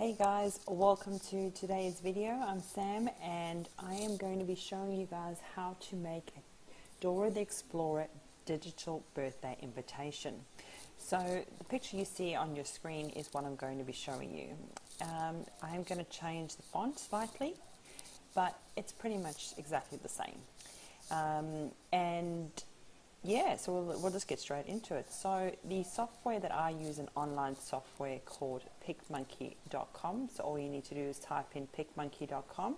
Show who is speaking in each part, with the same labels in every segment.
Speaker 1: Hey guys, welcome to today's video. I'm Sam and I am going to be showing you guys how to make a Dora the Explorer digital birthday invitation. So the picture you see on your screen is what I'm going to be showing you. I am going to change the font slightly, but it's pretty much exactly the same. So we'll just get straight into it. So the software that I use, an online software called PicMonkey.com. So all you need to do is type in PicMonkey.com,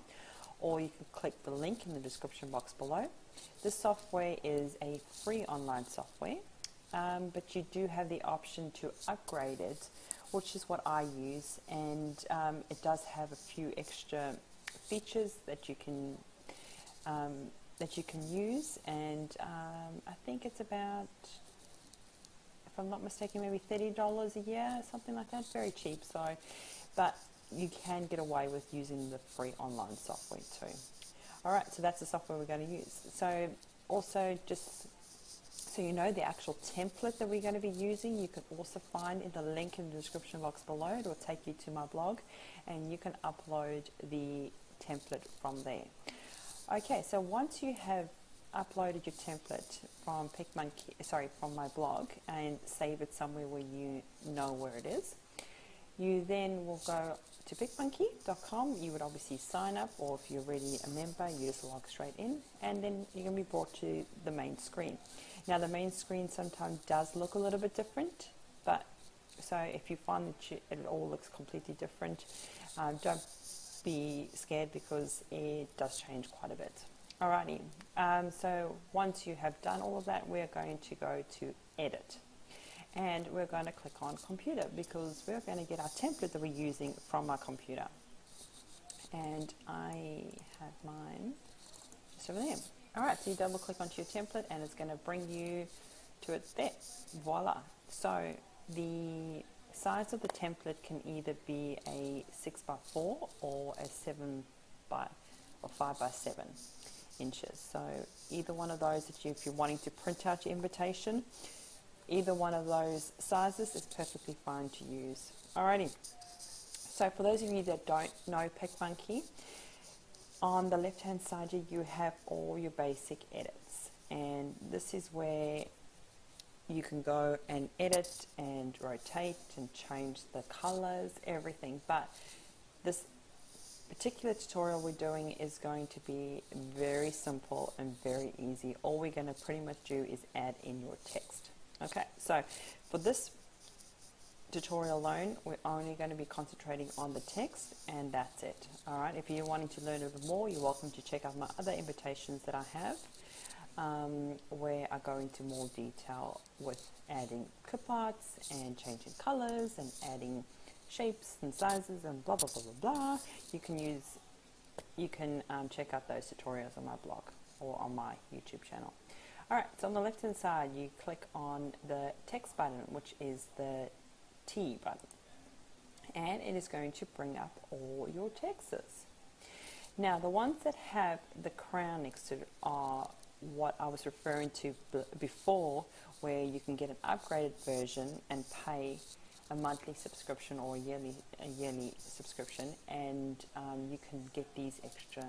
Speaker 1: or you can click the link in the description box below. This software is a free online software, but you do have the option to upgrade it, which is what I use, and it does have a few extra features that you can use, and I think it's about, if I'm not mistaken, maybe $30 a year, something like that. Very cheap. So, but you can get away with using the free online software too. All right, so that's the software we're going to use. So also, just so you know, the actual template that we're going to be using, you can also find in the link in the description box below. It will take you to my blog, and you can upload the template from there. Okay, so once you have uploaded your template from from my blog, and save it somewhere where you know where it is, you then will go to PicMonkey.com. You would obviously sign up, or if you're already a member, you just log straight in, and then you're going to be brought to the main screen. Now, the main screen sometimes does look a little bit different, but so if you find that it all looks completely different, don't be scared, because it does change quite a bit. Alrighty, so once you have done all of that, we're going to go to edit, and we're going to click on computer, because we're going to get our template that we're using from our computer, and I have mine just over there. Alright, so you double click onto your template and it's going to bring you to it there. Voila. So the size of the template can either be a 6x4 or a 5x7 inches. So either one of those that if you're wanting to print out your invitation, either one of those sizes is perfectly fine to use. Alrighty. So for those of you that don't know PicMonkey, on the left hand side you have all your basic edits, and this is where you can go and edit and rotate and change the colors, everything. But this particular tutorial we're doing is going to be very simple and very easy. All we're going to pretty much do is add in your text. Okay, so for this tutorial alone, we're only going to be concentrating on the text, and that's it. All right, if you're wanting to learn a bit more, you're welcome to check out my other invitations that I have, where I go into more detail with adding clip arts and changing colors and adding shapes and sizes and blah blah blah blah blah. You can check out those tutorials on my blog or on my YouTube channel. Alright, so on the left hand side you click on the text button, which is the T button, and it is going to bring up all your texts. Now, the ones that have the crown next to it are what I was referring to before, where you can get an upgraded version and pay a monthly subscription or a yearly subscription, and you can get these extra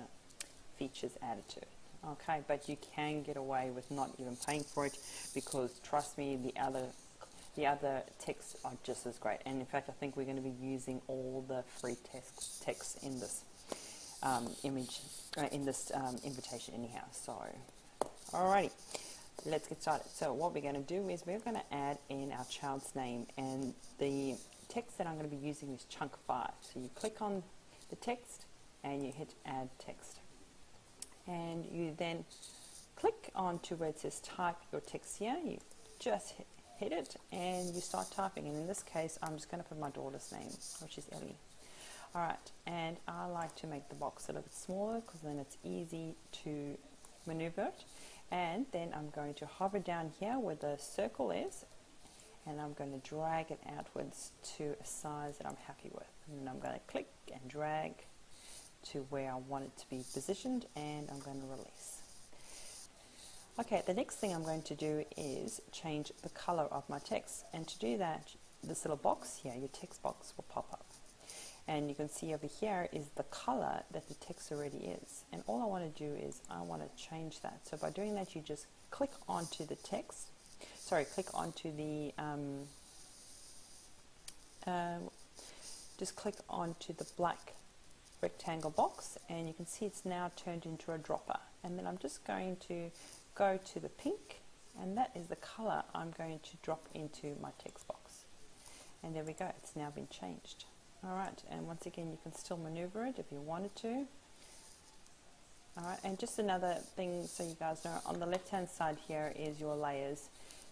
Speaker 1: features added to it. Okay, but you can get away with not even paying for it, because trust me, the other texts are just as great. And in fact, I think we're going to be using all the free text in this invitation anyhow. So alrighty, let's get started. So what we're going to do is we're going to add in our child's name, and the text that I'm going to be using is chunk 5. So you click on the text and you hit add text, and you then click on to where it says type your text here. You just hit it and you start typing, and in this case I'm just going to put my daughter's name, which is Ellie. Alright, and I like to make the box a little bit smaller, because then it's easy to maneuver it. And then I'm going to hover down here where the circle is, and I'm going to drag it outwards to a size that I'm happy with, and then I'm going to click and drag to where I want it to be positioned, and I'm going to release. Okay, the next thing I'm going to do is change the color of my text, and to do that, this little box here, your text box, will pop up, And you can see over here is the color that the text already is. And all I want to do is I want to change that. So by doing that, you just click onto the text. Sorry, click onto the just click onto the black rectangle box, and you can see it's now turned into a dropper. And then I'm just going to go to the pink, and that is the color I'm going to drop into my text box. And there we go, it's now been changed. Alright, and once again you can still maneuver it if you wanted to. Alright, and just another thing so you guys know, on the left hand side here is your layers.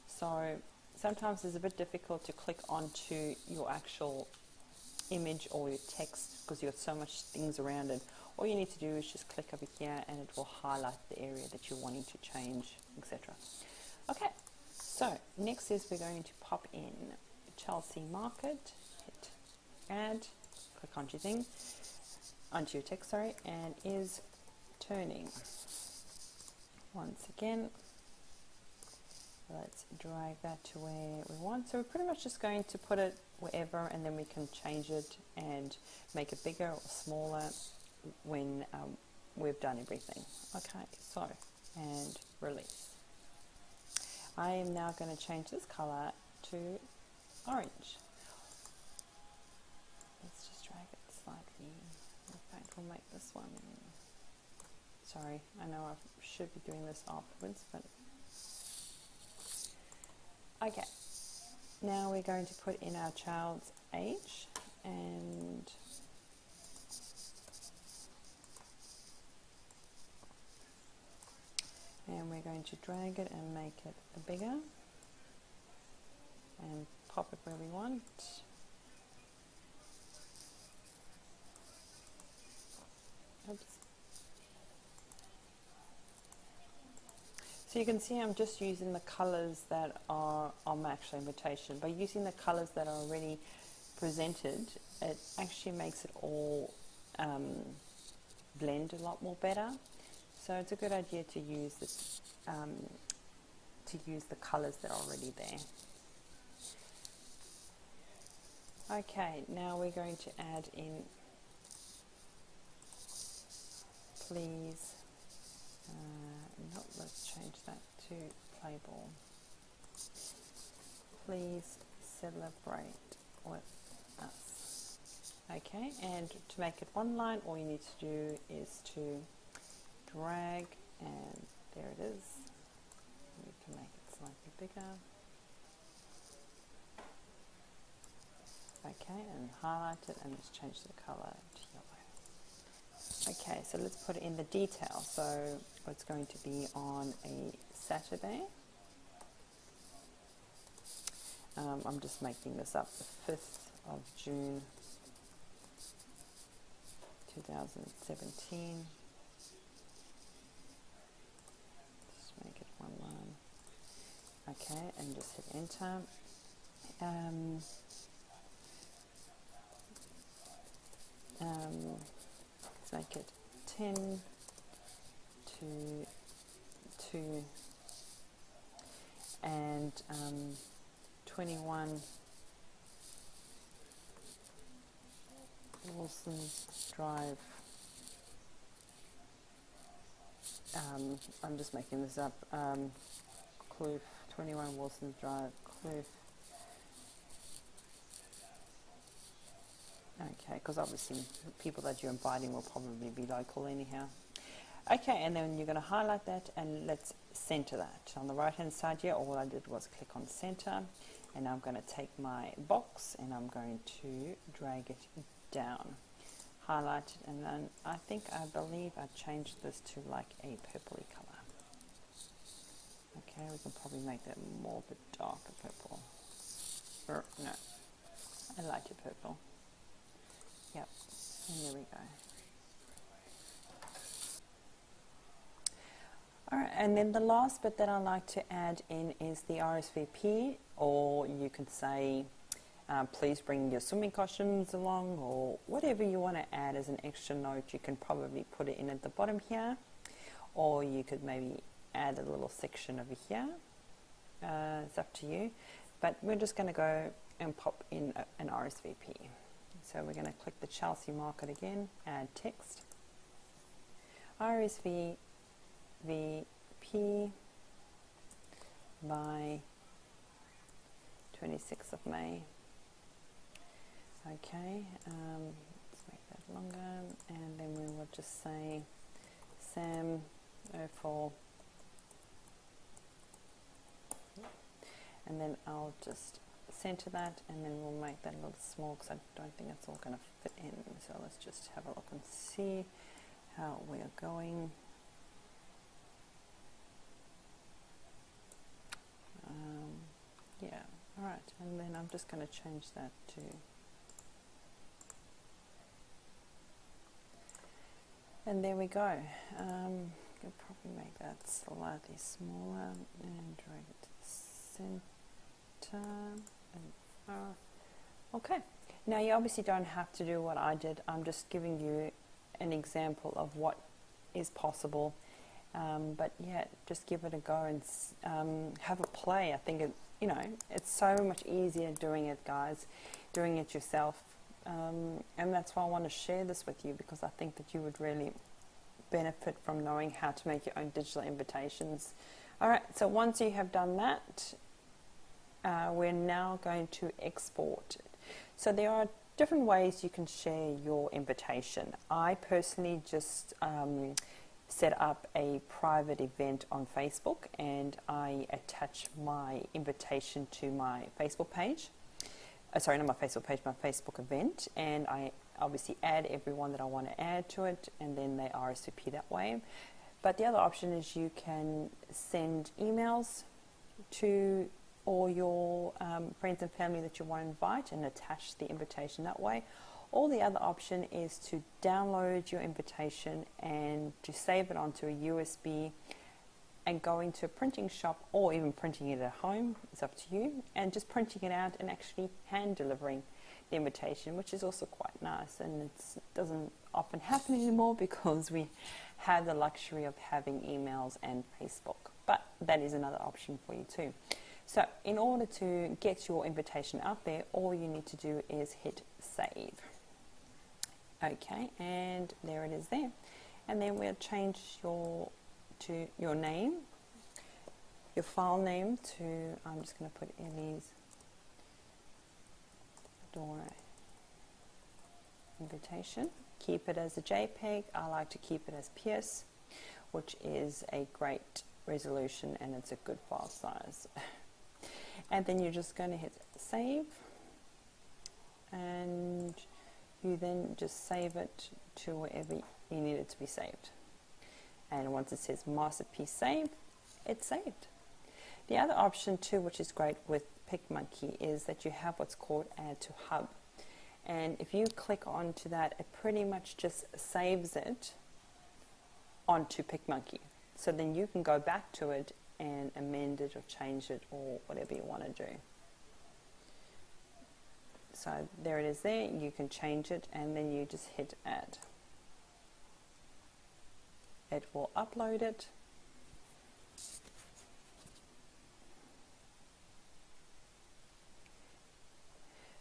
Speaker 1: So sometimes it's a bit difficult to click onto your actual image or your text because you've got so much things around it. All you need to do is just click over here and it will highlight the area that you're wanting to change, etc. Okay, so next is we're going to pop in Chelsea Market, hit add, click onto your thing, onto your text, sorry, and is turning. Once again, let's drag that to where we want. So we're pretty much just going to put it wherever, and then we can change it and make it bigger or smaller when we've done everything. Okay, so, and release. I am now going to change this color to orange. Let's just drag it slightly. In fact, we'll make this one. Sorry, I know I should be doing this afterwards, but okay. Now we're going to put in our child's age, and we're going to drag it and make it bigger and pop it where we want. Oops. So you can see I'm just using the colors that are on my actual invitation. By using the colors that are already presented, it actually makes it all blend a lot more better. So it's a good idea to use the colors that are already there. Okay, now we're going to add in, please. No, let's change that to Playable. Please celebrate with us. Okay, and to make it one line, all you need to do is to drag, and there it is. You can make it slightly bigger. Okay, and highlight it, and let's change the color to yellow. Okay, so let's put in the detail. So it's going to be on a Saturday. I'm just making this up, the 5th of June 2017. Just make it one line. Okay, and just hit enter. Let's make it 10 to 2 and 21 Wilson's Drive. I'm just making this up. Kloof, 21 Wilson's Drive, Kloof. Okay, because obviously people that you're inviting will probably be local anyhow. Okay, and then you're going to highlight that, and let's center that. On the right hand side here, all I did was click on center, and I'm going to take my box and I'm going to drag it down, highlight it, and then I believe I changed this to like a purpley color. Okay, we can probably make that more of a darker purple. Or, no, a lighter purple. Yep, and there we go. Alright, and then the last bit that I like to add in is the RSVP, or you could say, please bring your swimming costumes along, or whatever you want to add as an extra note. You can probably put it in at the bottom here, or you could maybe add a little section over here. It's up to you, but we're just going to go and pop in an RSVP. So we're going to click the Chelsea market again, add text. RSVP by 26th of May. Okay, let's make that longer, and then we will just say Sam 04, and then I'll just center that, and then we'll make that a little small because I don't think it's all going to fit in. So let's just have a look and see how we are going. Yeah, all right, and then I'm just going to change that to and there we go. Could probably make that slightly smaller and drag it to the center. And, okay, now you obviously don't have to do what I did. I'm just giving you an example of what is possible. But yeah, just give it a go and have a play. I think it's so much easier doing it, guys, doing it yourself. And that's why I want to share this with you, because I think that you would really benefit from knowing how to make your own digital invitations. All right, so once you have done that, we're now going to export it. So there are different ways you can share your invitation. I personally just set up a private event on Facebook, and I attach my invitation to my Facebook page. Sorry, not my Facebook page, my Facebook event, and I obviously add everyone that I want to add to it, and then they RSVP that way. But the other option is you can send emails to all your friends and family that you want to invite and attach the invitation that way. Or the other option is to download your invitation and to save it onto a USB and go into a printing shop, or even printing it at home, it's up to you, and just printing it out and actually hand delivering the invitation, which is also quite nice, and it doesn't often happen anymore because we have the luxury of having emails and Facebook. But that is another option for you too. So in order to get your invitation out there, all you need to do is hit save. Okay, and there it is there. And then we'll change your name, your file name to, I'm just going to put Ellie's Dora invitation. Keep it as a JPEG. I like to keep it as PS, which is a great resolution and it's a good file size. And then you're just going to hit save, and you then just save it to wherever you need it to be saved. And once it says masterpiece saved, it's saved. The other option too, which is great with PicMonkey, is that you have what's called add to hub. And if you click onto that, it pretty much just saves it onto PicMonkey. So then you can go back to it and amend it or change it or whatever you want to do. So there it is there. You can change it and then you just hit add. It will upload it.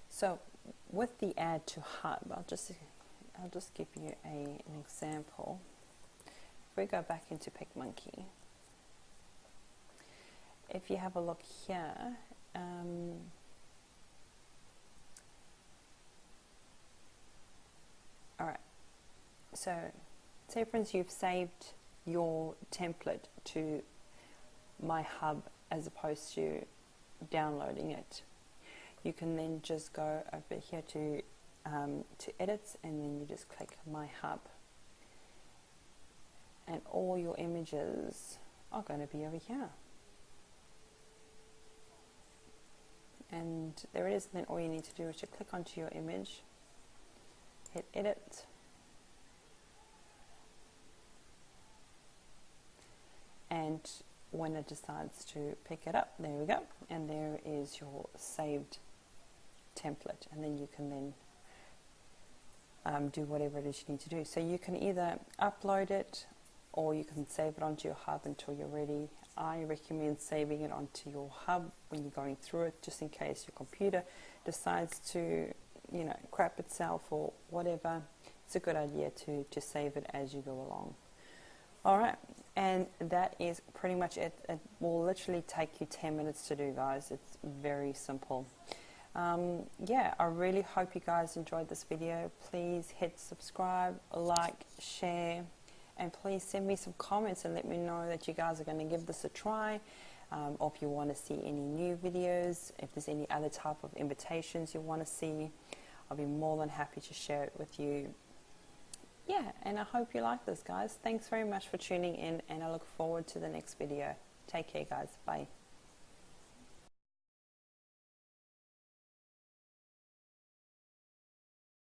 Speaker 1: So with the add to hub, I'll just give you an example. If we go back into PicMonkey, if you have a look here, all right, so say for instance you've saved your template to my hub as opposed to downloading it. You can then just go over here to edits, and then you just click my hub, and all your images are going to be over here. And there it is. And then all you need to do is to click onto your image, hit edit, and when it decides to pick it up, there we go, and there is your saved template. And then you can then do whatever it is you need to do. So you can either upload it or you can save it onto your hub until you're ready. I recommend saving it onto your hub when you're going through it, just in case your computer decides to crap itself or whatever, it's a good idea to save it as you go along. All right, and that is pretty much it. It will literally take you 10 minutes to do, guys. It's very simple. Yeah, I really hope you guys enjoyed this video. Please hit subscribe, like, share, and please send me some comments and let me know that you guys are going to give this a try, or if you want to see any new videos, if there's any other type of invitations you want to see, I'll be more than happy to share it with you. Yeah, and I hope you like this, guys. Thanks very much for tuning in, and I look forward to the next video. Take care, guys. Bye.